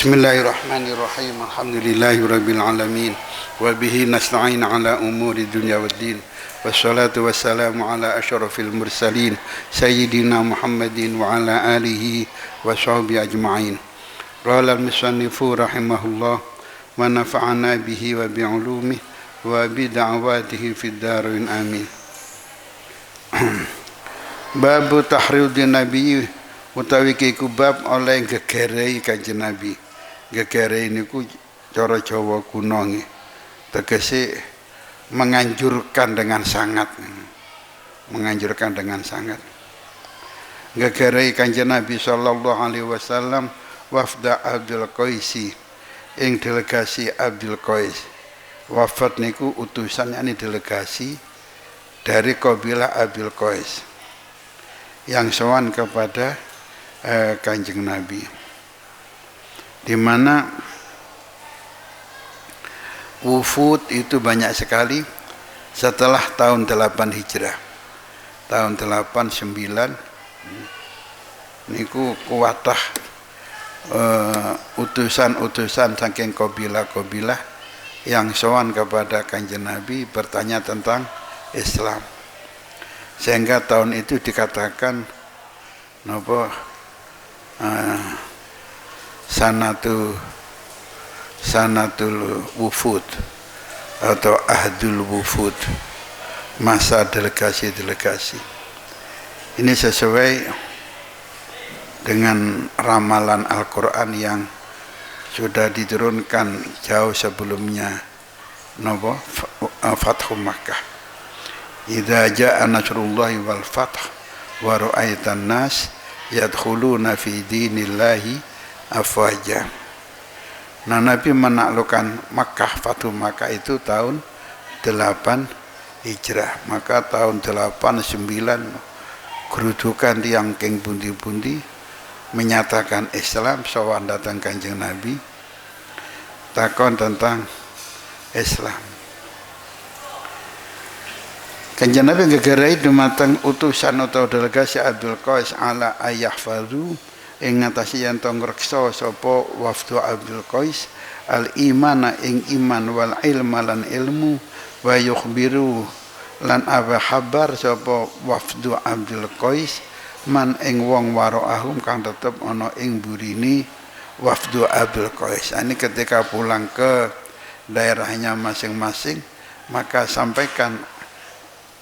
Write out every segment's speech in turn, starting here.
Bismillahirrahmanirrahim. Alhamdulillahirabbil alamin. Wa bihi nasta'in ala umuri dunya waddin. Wassalatu wassalamu ala asyrafil mursalin sayyidina Muhammadin wa ala alihi wa sahbihi ajma'in. Qala al-musannifu rahimahullah wa nafa'ana bihi wa bi'ulumihi wa bi da'watihi fid darin amin. Babu tahridin nabi utawi iku bab oleh gegerei Kanjeng Nabi. Gegerei niku cara Jawa kuno nggih. Tegese menganjurkan dengan sangat. Menganjurkan dengan sangat. Gegerei Kanjeng Nabi sallallahu alaihi wasallam wafda Abdul Qaisi ing delegasi Abdul Qais. Wafat niku utusan yakni delegasi dari kabilah Abdul Qais yang sowan kepada Kanjeng Nabi, di mana wufud itu banyak sekali setelah tahun 8 Hijrah. Tahun 89 niku kuwatah utusan-utusan saking kabilah-kabilah yang sowan kepada Kanjeng Nabi bertanya tentang Islam. Sehingga tahun itu dikatakan napa sanatul wufud atau ahdul wufud, masa delegasi-delegasi. Ini sesuai dengan ramalan Al-Quran yang sudah diturunkan jauh sebelumnya Fathu Makkah. Idza jaa nasrullahi wal fath wa ra'aitan nas yadkhuluna fi dinillahi afwaja. Nah, Nabi menaklukkan Makkah, Fathu Makkah itu tahun 8 Hijrah. Maka tahun 89 gerudukan tiang king pundi-pundi menyatakan Islam, sowan datang Kanjeng Nabi takon tentang Islam. Kanjeng Nabi ngegerai dumateng utusan atau delegasi Abdul Qais ala ayahfadhu ing ngatasi yen tong reksa sapa wafdu Abdul Qais al imana ing iman wal ilma lan ilmu wa yukhbiru lan aba habar sapa wafdu Abdul Qais man ing wong waroahum kang tetep ana ing burine wafdu Abdul Qais. Ini ketika pulang ke daerahnya masing-masing maka sampaikan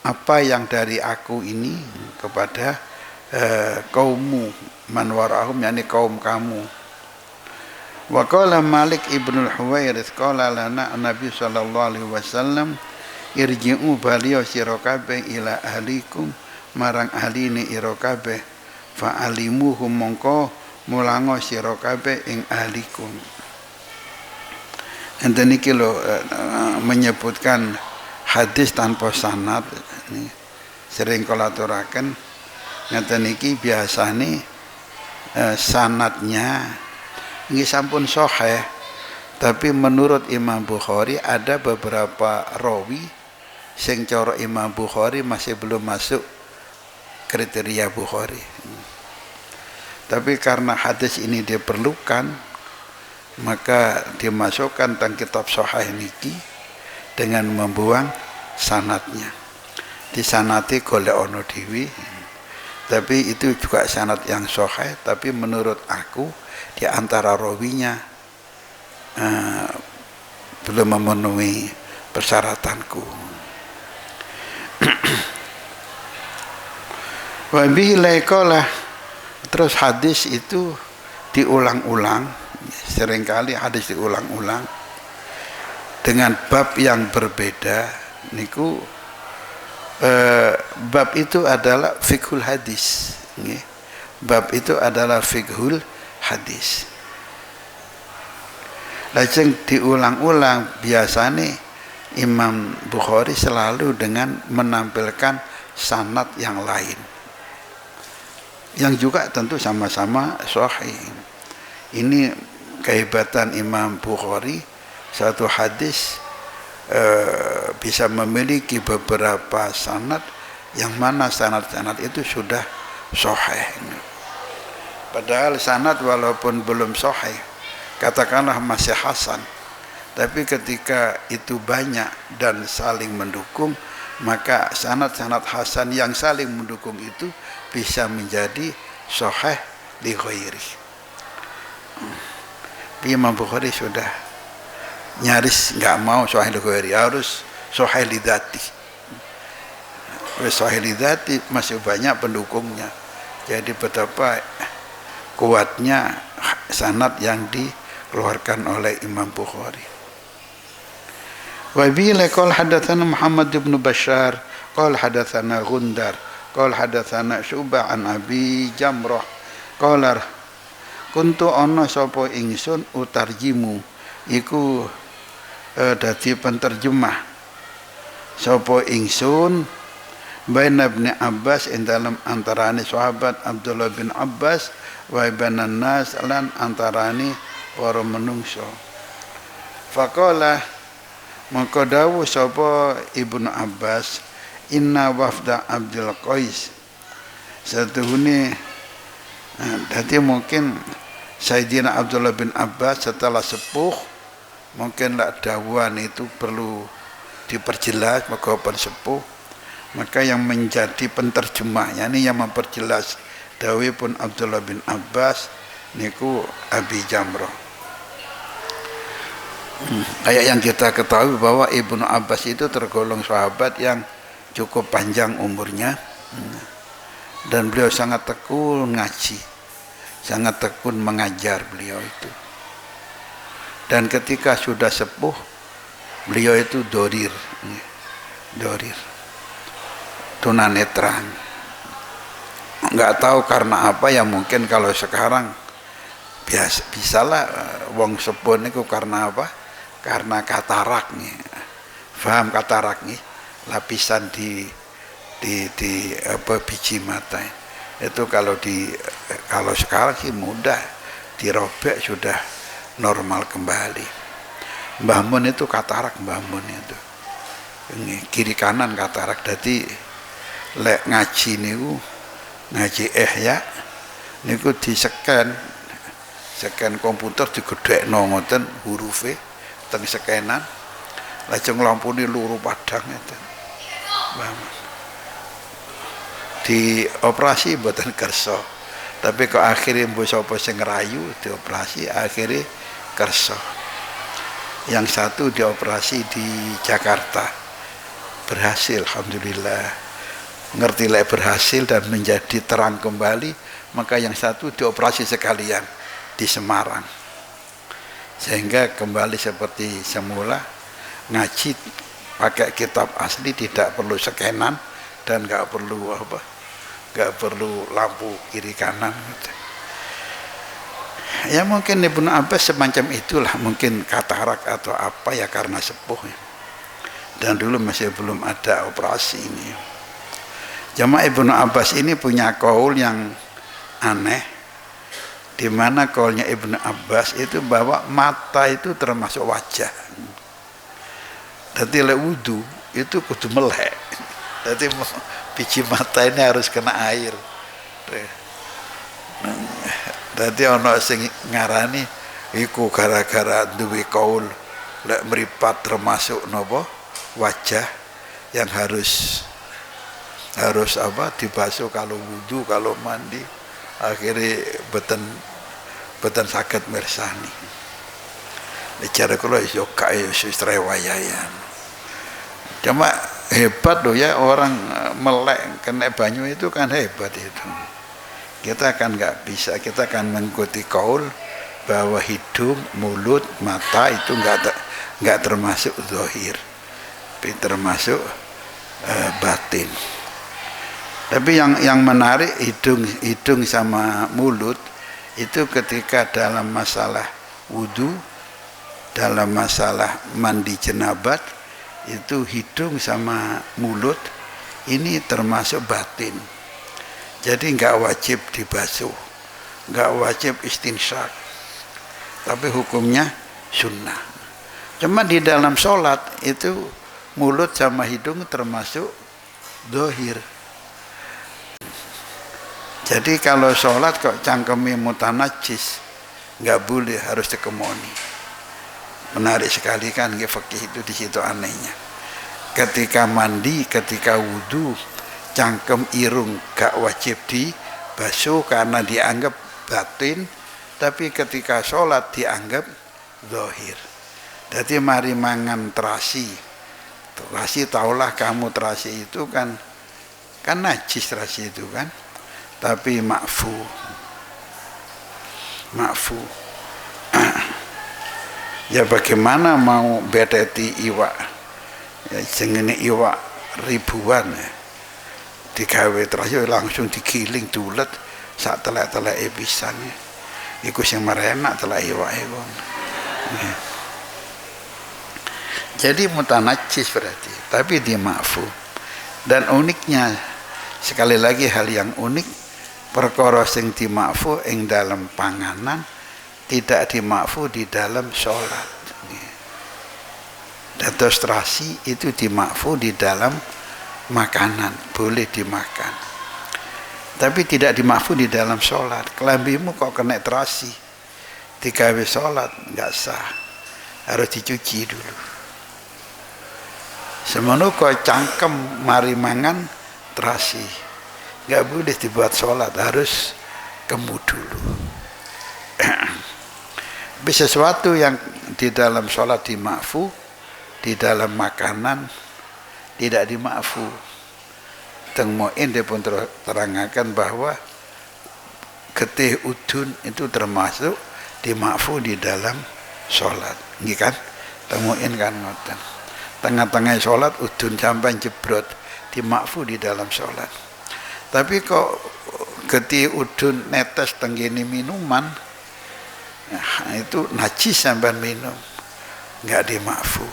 apa yang dari aku ini kepada kaummu man warahum, yakni kaum kamu. Wa qala Malik ibn al-Huwairits qala lana Nabi sallallahu alaihi wasallam irji'u baliyo sira kabeh ila ahlikum marang ahline ira kabeh fa alimuhum mongko mulango sira kabeh ing ahlikum. Enten iki lho menyebutkan hadis tanpa sanad ini sering kula aturaken ngeten iki biasane sanadnya nggih sampun sahih, tapi menurut Imam Bukhari ada beberapa rawi sing cara Imam Bukhari masih belum masuk kriteria Bukhari. Tapi karena hadis ini diperlukan maka dimasukkan teng kitab sahih niki dengan membuang sanatnya. Disanati golek ono dhewe. Tapi itu juga sanad yang sahih, tapi menurut aku di antara rawinya belum memenuhi persyaratanku. Wa bihi laikolah, terus hadis itu diulang-ulang, seringkali hadis diulang-ulang dengan bab yang berbeda niku. Bab itu adalah fiqhul hadis. Bab itu adalah fiqhul hadis. Lajeng diulang-ulang biasanya Imam Bukhari selalu dengan menampilkan sanad yang lain yang juga tentu sama-sama sahih. Ini kehebatan Imam Bukhari, satu hadis bisa memiliki beberapa sanad yang mana sanad-sanad itu sudah sahih. Padahal sanad walaupun belum sahih katakanlah masih hasan, tapi ketika itu banyak dan saling mendukung, maka sanad-sanad hasan yang saling mendukung itu bisa menjadi sahih li ghairi. Imam Bukhari sudah nyaris nggak mau sahih li ghairi, harus sahih li dzati. Sahih li dzati masih banyak pendukungnya. Jadi betapa kuatnya sanad yang dikeluarkan oleh Imam Bukhari. Wa bi qala hadatsana Muhammad bin Bashar qala hadatsana Gundar qala hadatsana Syu'bah an Abi Jamrah qala kuntu ana sapa ingsun utarjimu iku dadi penterjemah sapa ingsun baina Ibnu Abbas ing dalam antarane sahabat Abdullah bin Abbas wa ibanan nas lan antarane para menungso. Faqala maka dawuh sapa Ibnu Abbas inna wafda Abdul Qais satuhune. Jadi mungkin Sayyidina Abdullah bin Abbas setelah sepuh mungkin lah dawuhan itu perlu diperjelas maka sepuh, maka yang menjadi penterjemah yakni yang memperjelas dawuh pun Abdullah bin Abbas niku Abi Jamrah. Kayak yang kita ketahui bahwa Ibnu Abbas itu tergolong sahabat yang cukup panjang umurnya, dan beliau sangat tekun ngaji, sangat tekun mengajar beliau itu. Dan ketika sudah sepuh, beliau itu dorir, tunanetra. Nggak tahu karena apa ya, mungkin kalau sekarang bisalah wong sepuh niku karena apa? Karena katarak nih, paham katarak nih, lapisan di apa biji mata itu kalau sekarang sih mudah dirobek sudah normal kembali. Mbah Mun itu katarak, Mbah Mun itu ini kiri kanan katarak. Jadi lek ngaji niku ngaji ya niku di scan komputer digedhekno ngoten hurufe teng scanan lajeng lampune luru padang itu. Di operasi mboten kersa, tapi kok akhirnya mbok sapa sing ngerayu dioperasi akhirnya kersa. Yang satu dioperasi di Jakarta berhasil, alhamdulillah. Ngerti lek berhasil dan menjadi terang kembali, maka yang satu dioperasi sekalian di Semarang, sehingga kembali seperti semula, ngaji pakai kitab asli, tidak perlu scanan dan nggak perlu lampu kiri kanan. Ya mungkin Ibnu Abbas semacam itulah, mungkin katarak atau apa ya karena sepuh ya. Dan dulu masih belum ada operasi ini. Jamaah Ibnu Abbas ini punya kaul yang aneh, di mana kaulnya Ibnu Abbas itu bahwa mata itu termasuk wajah. Jadi le wudu itu kudu melek. Jadi biji mata ini harus kena air. Jadi ono sing ngarani iku gara-gara duwe kaul lek mripat termasuk napa wajah yang harus apa dibasuh kalau wudu, kalau mandi, akhirnya beten saged mirsani. Cara kula iso kae rewayayan. Cuma hebat loh ya orang melek kena banyu itu kan hebat itu. Kita kan nggak bisa, kita kan mengikuti kaul bahwa hidung, mulut, mata itu nggak termasuk zahir, tapi termasuk batin. Tapi yang menarik hidung sama mulut itu ketika dalam masalah wudu, dalam masalah mandi jenabat, itu hidung sama mulut ini termasuk batin. Jadi nggak wajib dibasuh, nggak wajib istinsyak, tapi hukumnya sunnah. Cuma di dalam sholat itu mulut sama hidung termasuk dohir. Jadi kalau sholat kok cangkemnya mutanajis, nggak boleh, harus dikemoni. Menarik sekali kan fikih itu, di situ anehnya. Ketika mandi, ketika wudu, cangkem irung gak wajib dibasuh karena dianggap batin, tapi ketika sholat dianggap zahir. Jadi mari mangan terasi. Terasi, taulah kamu terasi itu kan najis terasi itu kan, tapi makfu. Ya bagaimana mau bedeti iwak, ya jenenge iwak ribuan ya, digawe terasi langsung digiling dulet sak telek-teleke pisan ya. Iku sing merenak telek iwak iku. Ya. Jadi mutanajis berarti, tapi dia ma'fu. Dan uniknya, sekali lagi hal yang unik, perkara sing dima'fu ing dalam panganan, tidak dima'fu di dalam sholat. Dados terasi itu dima'fu di dalam makanan, boleh dimakan. Tapi tidak dima'fu di dalam sholat. Kelambimu kok kena terasi, digawe sholat, nggak sah. Harus dicuci dulu. Semono kok cangkem mari mangan terasi, nggak boleh dibuat sholat, harus kemu dulu. Bisa sesuatu yang di dalam sholat dima'fu, di dalam makanan tidak dima'fu. Teng Mu'in dia pun terangkan bahwa getih udun itu termasuk dima'fu di dalam sholat, nggih kan? Teng Mu'in kan ngoten. Tengah-tengah sholat udun sampai jebrot, dima'fu di dalam sholat. Tapi kok getih udun netes tenggini minuman, nah, itu najis sampai minum, nggak dima'fu.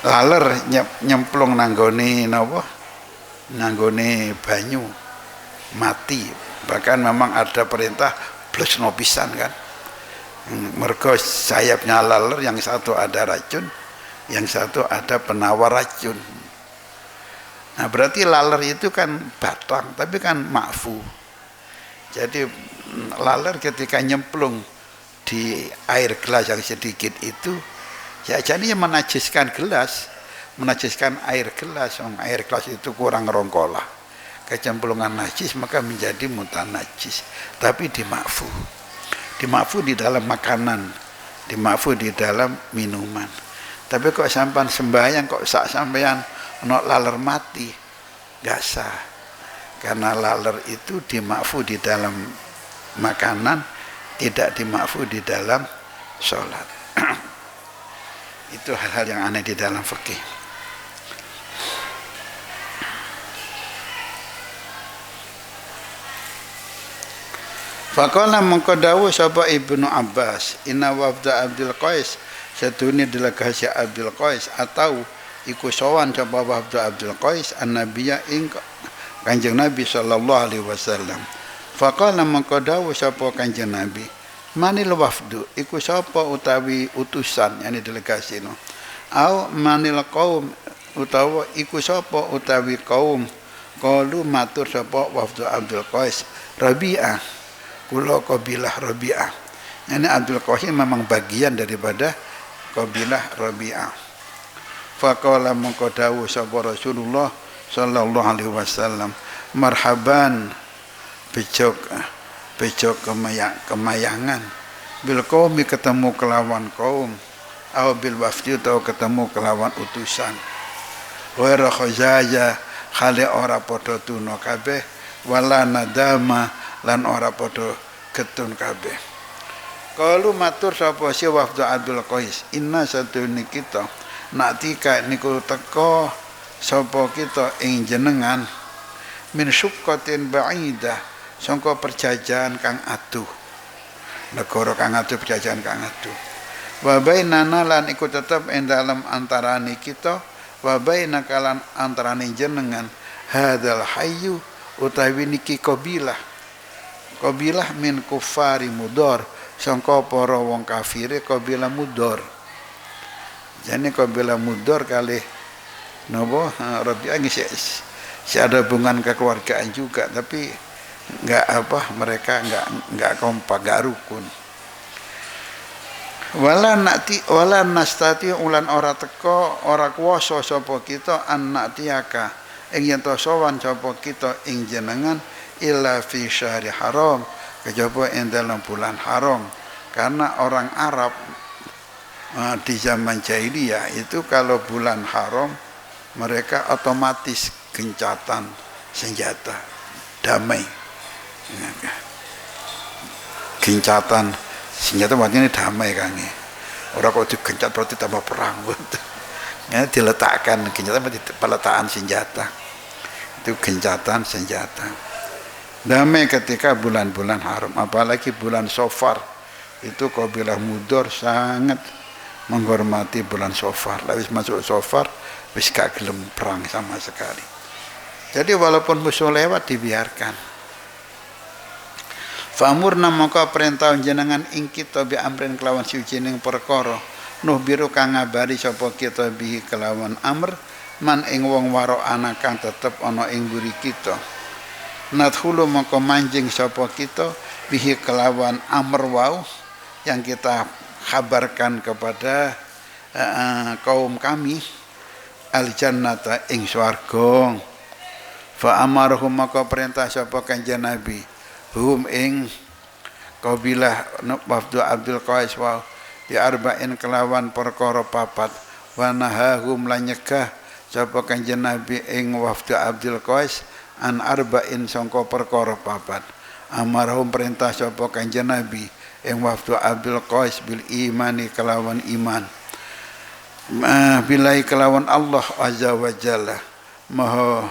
Laler nyemplung nanggone napa? Nanggone banyu mati. Bahkan memang ada perintah blesno pisan kan. Mergo sayapnya laler yang satu ada racun, yang satu ada penawar racun. Nah berarti laler itu kan batang, tapi kan ma'fu. Jadi laler ketika nyemplung di air gelas yang sedikit itu, ya jadi menajiskan gelas, menajiskan air gelas. Air gelas itu kurang rongkolah, kecemplungan najis maka menjadi mutanajis. Tapi dima'fu. Dima'fu di dalam makanan, dima'fu di dalam minuman. Tapi kok sampan sembahyang kok sak sampean ono laler mati, gak sah. Karena laler itu dima'fu di dalam makanan, tidak dima'fu di dalam sholat. Itu hal-hal yang aneh di dalam fikih. Faqala mengko dawuh sapa Ibnu Abbas, inna wafda Abdul Qais, satune delegasi Abdul Qais atau iku sowan sapa wafda Abdul Qais an-nabiyya ing Kanjeng Nabi sallallahu alaihi wasallam. Faqala mengko dawuh sapa Kanjeng Nabi, manil wafdu iku sapa utawi utusan, yani delegasi no. Au manil qaum utawa iku sapa utawi kaum. Qalu matur sapa wafdu Abdul Qais, Rabi'ah kula kabilah Rabi'ah. Ini Abdul Qais memang bagian daripada kabilah Rabi'ah. Faqala mengko dawuh sapa Rasulullah sallallahu alaihi wasallam, marhaban, becok kemayangan bil qaumi, ketemu kelawan kaum, au bil wafdi atau ketemu kelawan utusan. Wa rakhazaja khale ora padha tuna kabeh, wala nadama lan ora padha getun kabeh. Kalu matur sapa si wafdu Abdul Qais, inna satune kita natika niku teka sapa kita ing jenengan min syuqqatin ba'idah, sangka perjajahan kang aduh, negara kang aduh, perjajahan kang aduh. Wa bainana lan iku tetep ing dalem antarane kita, wa bainaka lan antarane jenengan, hadzal hayyu utawi niki kabilah min kufari Mudor, sangka para wong kafire kabilah Mudor. Jadi kabilah Mudor kali napa Rabi'ah si ada hubungan kekeluargaan juga, tapi mereka enggak kompak, enggak rukun. Wala nastati ulan ora teko ora kuwasa sapa kita an natiaka ing yen to sowan sapa kita ing jenengan illa fi syahri haram kejaba ing dalam bulan haram. Karena orang Arab di zaman jahiliyah itu kalau bulan haram mereka otomatis gencatan senjata damai. Gencatan senjata maksudnya damai kange. Orang kalau digencet berarti tambah perang. Ya, diletakkan gencatan berarti peletakan senjata. Itu gencatan senjata. Damai ketika bulan-bulan haram, apalagi bulan Safar. Itu kabilah Mudor sangat menghormati bulan Safar. Habis masuk Safar, wis gak gelem perang sama sekali. Jadi walaupun musuh lewat dibiarkan. Fa'murna maka perintah jenengan ing kita bi amrin kelawan sucining perkara nuh biru kang ngabari sapa kita bihi kelawan amr man ing wong waro ana kang tetep ana ing buri kita nadhulu maka manjing sapa kita bihi kelawan amr wau yang kita kabarkan kepada kaum kami al jannata ing swarga. Fa amarhum maka perintah sapa kanjeng Nabi hum ing kabilah wafdu Abdul Qais wa di arba'in kelawan perkara papat wa nahahum lan nyegah sapa kanjeng Nabi ing wafdu Abdul Qais an arba'in sangka perkara papat. Amarhum perintah sapa kanjeng Nabi ing wafdu Abdul Qais bil imani kelawan iman bilai kelawan Allah azza wa jalla maha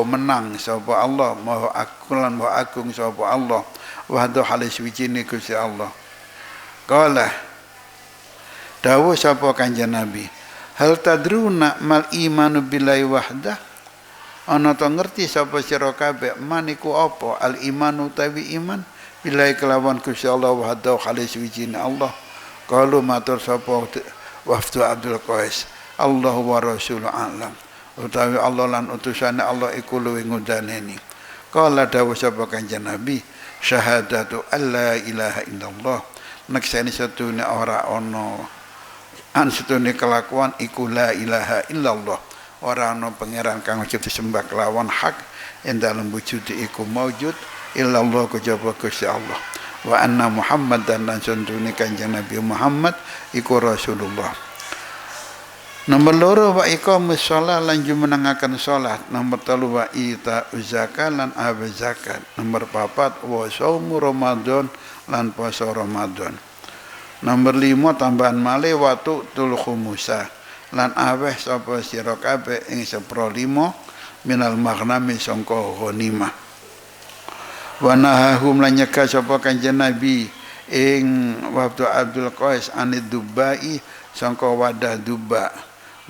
menang sapa Allah, maha akulan maha agung sapa Allah wahdahu halis wijine Gusti Allah. Qala dawuh sapa kanjeng Nabi hal tadruna mal imanu billahi wahdah ana to ngerti sapa sira kabeh maniku apa al imanu tawi iman billahi kelawan Gusti Allah wahdahu halis wijine Allah. Qalu matur sapa wafdu Abdul Qais Allah wa rasuluhu alam utawi Allah lan utusane Allah iku luwih ngundaneni. Qala dawuh sapa kanjeng Nabi syahadatu alla ilaha illallah naksani satune ora ana an satune kelakuan iku la ilaha illallah ora ana pangeran kang wajib disembah kelawan hak ing dalem wujud iku maujud illallah kejaba Gusti Allah wa anna Muhammad dan satune kanjeng Nabi Muhammad iku Rasulullah. Nomor loro wa iqamus shalah lan jumenengaken salat. Nomor telu wa ita zakat lan awe zakat. Nomor papat wa saumu Ramadan lan puasa Ramadan. Nomor 5 tambahan malih wa tu'tul khumusa lan aweh sapa sira kabeh ing 1/5 minal maghnami sangka ghanimah. Wa nahahum lan nyegah sapa kanjeng Nabi ing waktu Abdul Qais anid dubai sangka wadah duba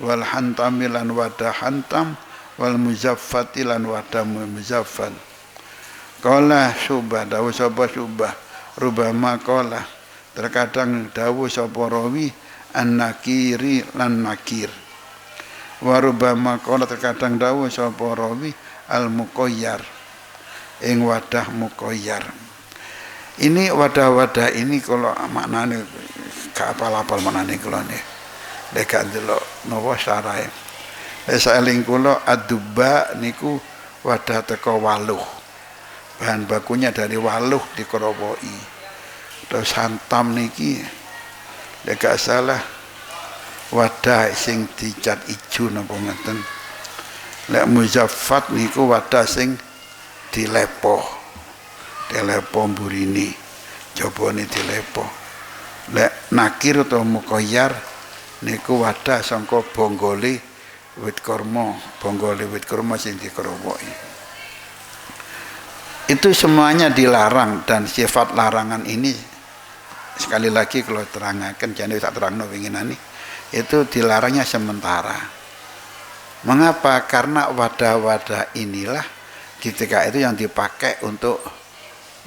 wal hantami lan wadah hantam wal muzaffati lan wadah muzaffat. Qala Syubah dawuh sapa Syubah rubama qala terkadang dawuh sapa rawi an-nakiri lan nakir wa rubama qala terkadang dawuh sapa rawi al-muqayyar ing wadah muqayyar. Ini wadah-wadah ini kalau maknane gak apal-apal maknane kula nih. Nek gak ndelok napa syarahe. Nek saeling kula ad-duba niku wadah teko waluh. Bahan bakunya dari waluh dikerowoi. Terus hantam niki nek gak salah wadah sing dicat ijo napa ngeten. Lek muzaffat niku wadah sing dilepo. Dilepo mburine. Jabane dilepo. Lek nakir atau muqayyar niku wadah sangka bonggole wit kurma, bonggole wit kurma sing dikerowoki. Itu semuanya dilarang dan sifat larangan ini sekali lagi kalau terangkan jane tak terangno winginane itu dilarangnya sementara. Mengapa? Karena wadah-wadah inilah ketika itu yang dipakai untuk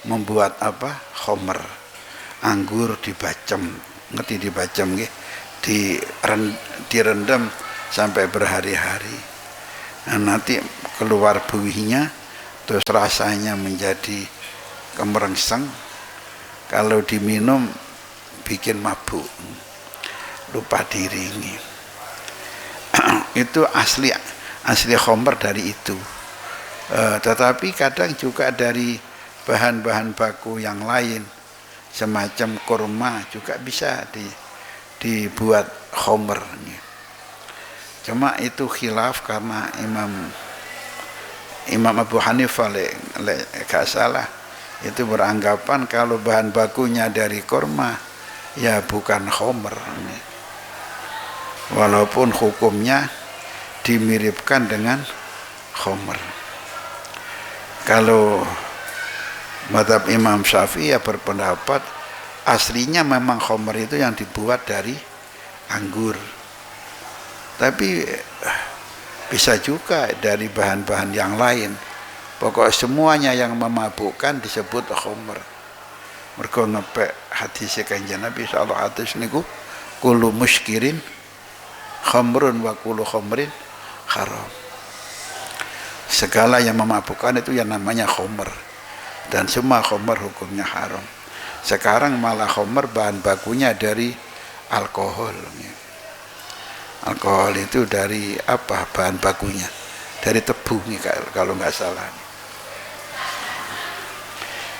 membuat apa? Khomer. Anggur dibacem. Ngerti dibacem nggih? Direndam sampai berhari-hari. Nah, nanti keluar buihnya terus rasanya menjadi kemerengseng, kalau diminum bikin mabuk, lupa diri. Itu asli khamr dari itu. Tetapi kadang juga dari bahan-bahan baku yang lain semacam kurma juga bisa dibuat khamr. Cuma itu khilaf karena Imam Abu Hanifah gak salah itu beranggapan kalau bahan bakunya dari kurma ya bukan khamr, walaupun hukumnya dimiripkan dengan khamr. Kalau mazhab Imam Syafi'i ya berpendapat aslinya memang khamr itu yang dibuat dari anggur, tapi bisa juga dari bahan-bahan yang lain. Pokok semuanya yang memabukkan disebut khamr. Mergo ngepek hadis Kanjeng Nabi sallallahu alaihi wasallam niku kullu muskirin khamrun wa kullu khamrin haram. Segala yang memabukkan itu yang namanya khamr, dan semua khamr hukumnya haram. Sekarang malah khamr bahan bakunya dari alkohol. Alkohol itu dari apa bahan bakunya? Dari tebu nih kalau nggak salah.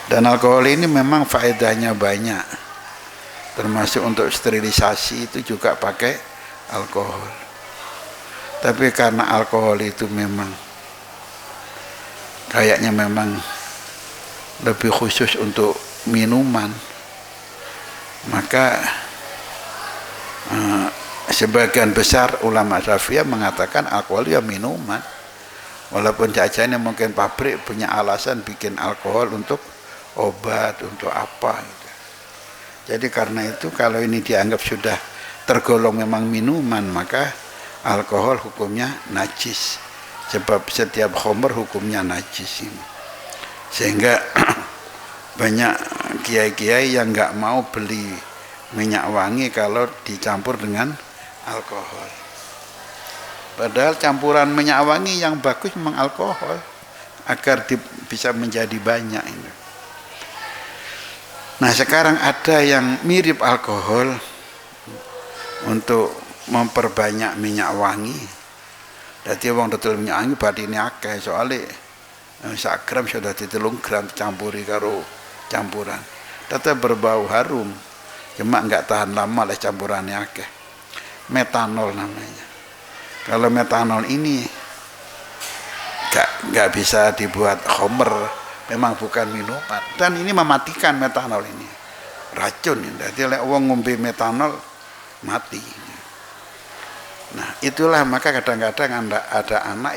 Dan alkohol ini memang faedahnya banyak, termasuk untuk sterilisasi itu juga pakai alkohol. Tapi karena alkohol itu memang kayaknya memang lebih khusus untuk minuman, maka sebagian besar ulama Syafi'iyah mengatakan alkohol ya minuman, walaupun jajannya mungkin pabrik punya alasan bikin alkohol untuk obat, untuk apa gitu. Jadi karena itu kalau ini dianggap sudah tergolong memang minuman, maka alkohol hukumnya najis, sebab setiap khamr hukumnya najis ini. Sehingga banyak kiai-kiai yang nggak mau beli minyak wangi kalau dicampur dengan alkohol. Padahal campuran minyak wangi yang bagus memang alkohol, agar bisa menjadi banyak ini. Nah sekarang ada yang mirip alkohol untuk memperbanyak minyak wangi. Jadi wong dodol minyak wangi badine akeh, soalnya 1 gram sudah 3 gram campuri karo campuran. Tetap berbau harum, cuma enggak tahan lama lah campurannya akeh. Metanol namanya. Kalau metanol ini enggak bisa dibuat khamr, memang bukan minuman, dan ini mematikan metanol ini, racun. Jadi lek wong ngombe metanol mati. Nah itulah maka kadang-kadang ada anak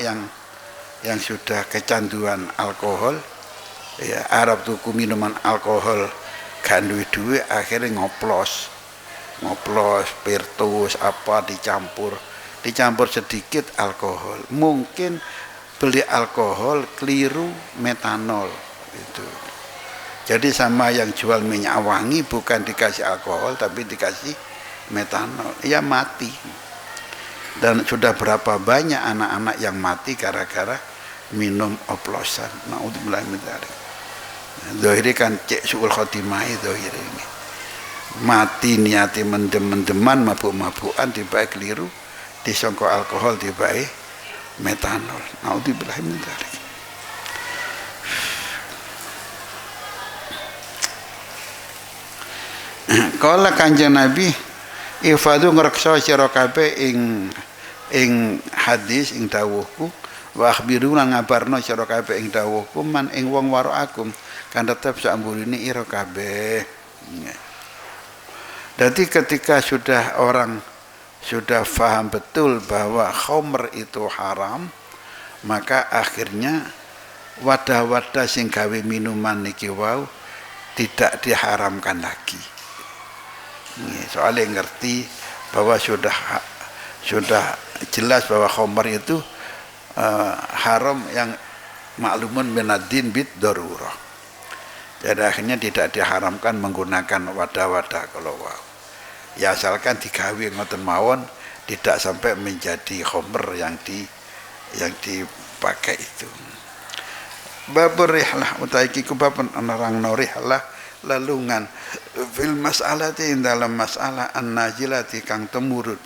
yang sudah kecanduan alkohol, ya Arab tuku minuman alkohol gak duwe akhirnya ngoplos spiritus apa dicampur sedikit alkohol. Mungkin beli alkohol keliru metanol itu. Jadi sama yang jual minyak wangi bukan dikasih alkohol tapi dikasih metanol, ya mati. Dan sudah berapa banyak anak-anak yang mati gara-gara minum oplosan. Naudzubillah min dzalik. Zahiri kan cek suul khotimah zahiri ini. Mati niati mendem-mendeman, mabuk-mabukan tiba keliru disangka alkohol tiba metanol. Naudzubillah min dzalik. Kala Kanjeng Nabi ifadu ngreksa sira kabeh ing hadis ing dawuhku, wa akhbiru lan ngabarno sira kabeh ing dawuhku man ing wong waraakum kan tetep samburine ira kabeh. Jadi ketika orang sudah faham betul bahwa khamr itu haram, maka akhirnya wadah-wadah sing gawe minuman niki wau tidak diharamkan lagi. Soalnya ngerti bahwa sudah jelas bahwa khamr itu haram yang maklumun minad-din bid darurah. Jadi akhirnya tidak diharamkan menggunakan wadah-wadah kalau wau. Ya asalkan digawe ngoten mawon, tidak sampai menjadi khamr yang dipakai itu. babur rihlah utai ki kubab nerangno rihlah lalungan fil mas'alati dalam masalah an-najilati kang temurut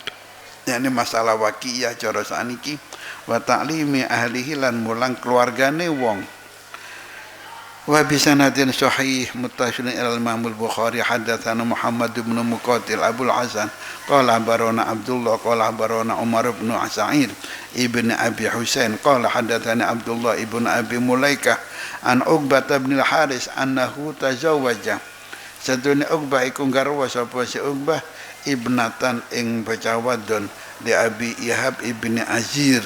yakni masalah waqiyah cara saniki wa ta'limi ahlihi lan mulang keluargane wong wa bisanadin sahih muttasilin ila Imam al-Bukhari hadatsana Muhammad bin Muqatil Abul Hasan qala barona Abdullah qala barona Umar bin Sa'id ibn Abi Husain qala hadatsana Abdullah ibn Abi Mulaikah an Uqbah bin al-Haris annahu tazawwaja sadune Uqbah iku garwa sapa si Uqbah ibnatan ing bocah wadon li Abi Ihab ibn Azir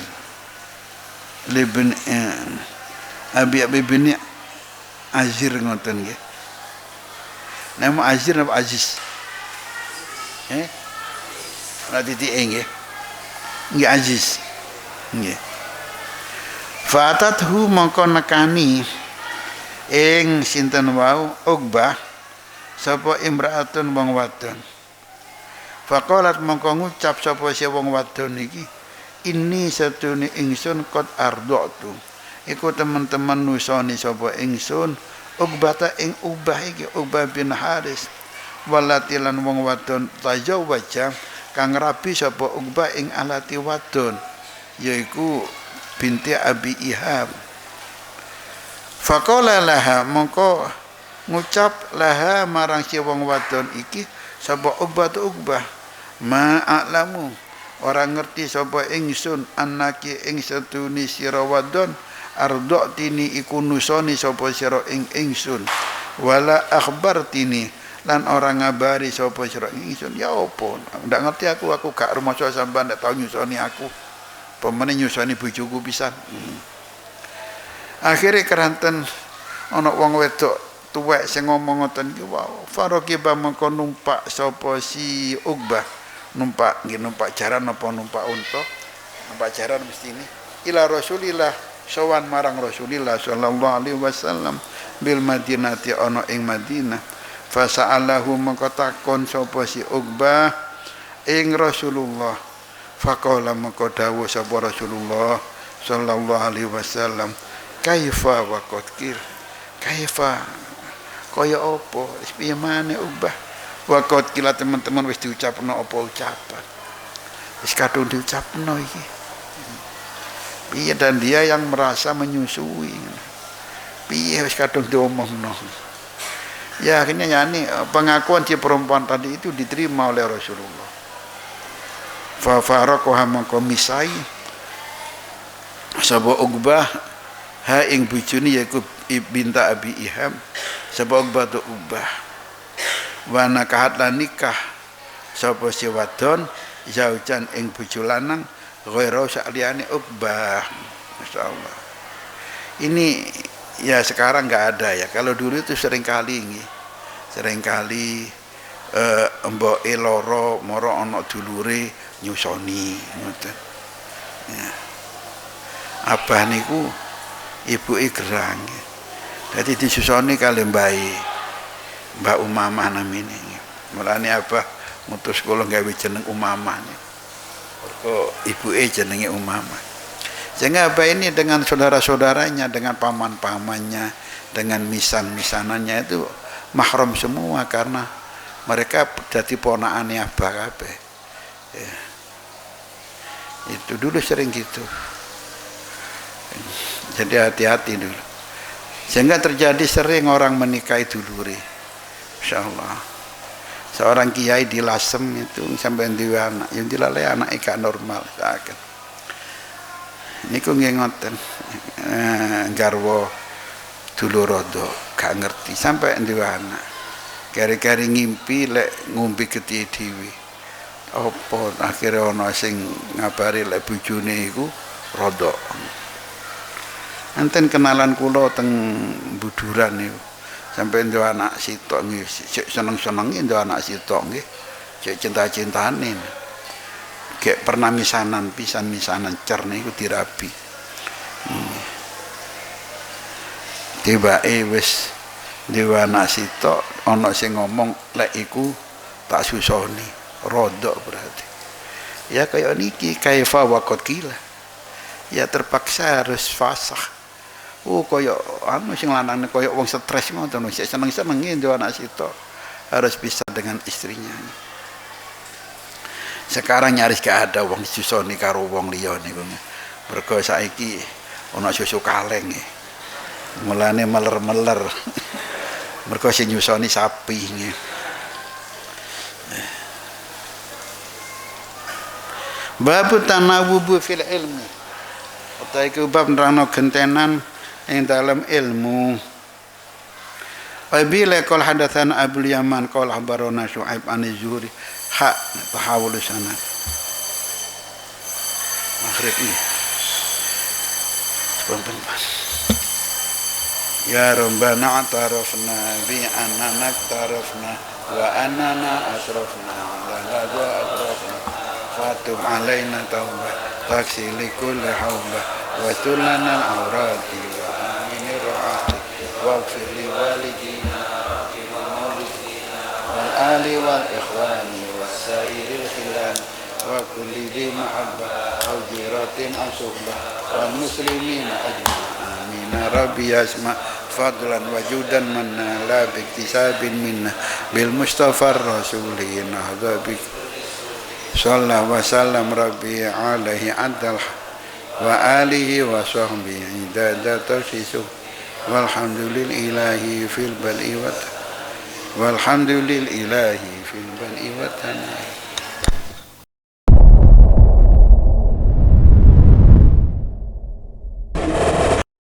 libn Abi ibn Azir ngoten nggih. Nama Azir apa Aziz? Ora titik nggih. Nggih Aziz. Nggih. Fatathu mongko nekani ing sinten wau Uqbah sapa imraatun wong wadon. Faqalat mongko ngucap sapa si wong wadon iki ini satune ingsun qad ardatu. Iku teman-teman nusoni sapa ingsun Uqbah ing Ubah iki Ubah bin Haris walatilan wong wadon tajawwaja kang rabi sapa Uqbah ing alati wadon yaiku binti Abi Ihab. Faqala laha mongko ngucap laha marang si wong wadon iki sapa Uqbah ma a'lamu ora ngerti sapa ingsun annaki ing satune sira wadon ardotini iku nusoni sapa sira ing ingsun wala akhbartini lan ora ngabari sapa sira ing ingsun ya opo ndak ngerti aku gak rumoso sampean ndak tau nyusoni aku pemene nyusoni bojoku pisan. Akhire keranten ana wong wedok tuwek sing ngomong ngoten iki wow farokiba mengko numpak sapa si Uqbah numpak jaran apa numpak unta numpak jaran mestine ila Rasulillah sawan marang Rasulillah sallallahu alaihi wasallam bil Madinati ana ing Madinah fasa'alahu mengko takon sapa si Uqbah ing Rasulullah faqala mengko dawuh sapa Rasulullah sallallahu alaihi wasallam kaifa wa qatkir kaifa kaya apa piye maneh Uqbah wa qatkir teman-teman wis diucapno apa ucapan wis kadung diucapno iki. Piye dan dia yang merasa menyusui. Piye wis kadung diomongno. Ya akhirnya yani pengakuan si perempuan tadi itu diterima oleh Rasulullah. Fa faraqaha mangko misai sapa Uqbah ha ing bojone yaiku binta Abi Ihab sapa Uqbah wa nakahat lan nikah sapa si wadon zaujan ing bojo lanang ghairu sa'liyane Uqbah. Masyaallah. Ini ya sekarang enggak ada ya. Kalau dulu itu sering kali mboke loro moro ana dulure nyusoni ngoten. Ya. Abah niku ibuke gerang. Dadi disusoni kali Mbak Umamah namine. Mulane abah mutus kula gawe jeneng Umamah. Ibuke jenenge Umamah. Sehingga apa ini dengan saudara-saudaranya, dengan paman-pamannya, dengan misan-misanannya itu mahram semua karena mereka jadi ponakane abah kabeh. Ya. Itu dulu sering gitu. Jadi hati-hati dulu. Sehingga terjadi sering orang menikahi dulure. Insyaallah. Seorang kiai di Lasem itu sampai duwe anak, yang dilalai anak gak normal sakit. Niku nggih ngoten. Garwa dulur rodo gak ngerti sampai duwe anak. Kari-kari ngimpi lek ngumpi gede dhewe. Apa akhire ana sing ngabari lek bojone iku rodok. Enten kenalan kula teng Buduran niku. Sampai itu anak sitok nggih seneng-senenge itu anak sitok nggih cek cinta-cintane kayak pernah misanan cer niku dirabi tibake wis dhewe anak sitok ana sing ngomong lek iku tak susoni rodok berarti ya kayak niki kaifa wa qad qila ya terpaksa harus fasakh Koyo anu sing lanang koyo wong stres ngoten sik seneng-seneng itu anak situ harus bisa dengan istrinya. Sekarang nyaris gak ada wong susoni karo wong liya niku. Mergo saiki ana susu kaleng. Mulane meler-meler. Mergo sing nyusoni sapi. Bab tanawubu fil ilmi. Utawi ku bab nerangno gentenan ing dalam ilmu. Abila qol hadatsan Abul Yaman qol abarona Syuaib an Zuhri ha tahawul sanad. Maghrib ini. Sebentar. Ya Rabbana atarafna bi annana tarafna wa annana asrafna la wa asrafna fatub alaina taubah taksili kulli haubah wa tulana al-awrati wa amini ra'ati wa gfir li walidina wal ali wal ikhwani wa sairil khilan wa kulli di mahabbah wa jiratin asuhbah wal muslimina ajma'in amin rabbi asma' fadlan wajudan manna la biktisabin minna bil mustafa rasulin ahdabi sallallahu wa sallam rabbi alaihi adal wa alihi wa sahbihi idadata sisu walhamdulillahi fil bal'i wa walhamdulillahi fil bal'i wa tanah.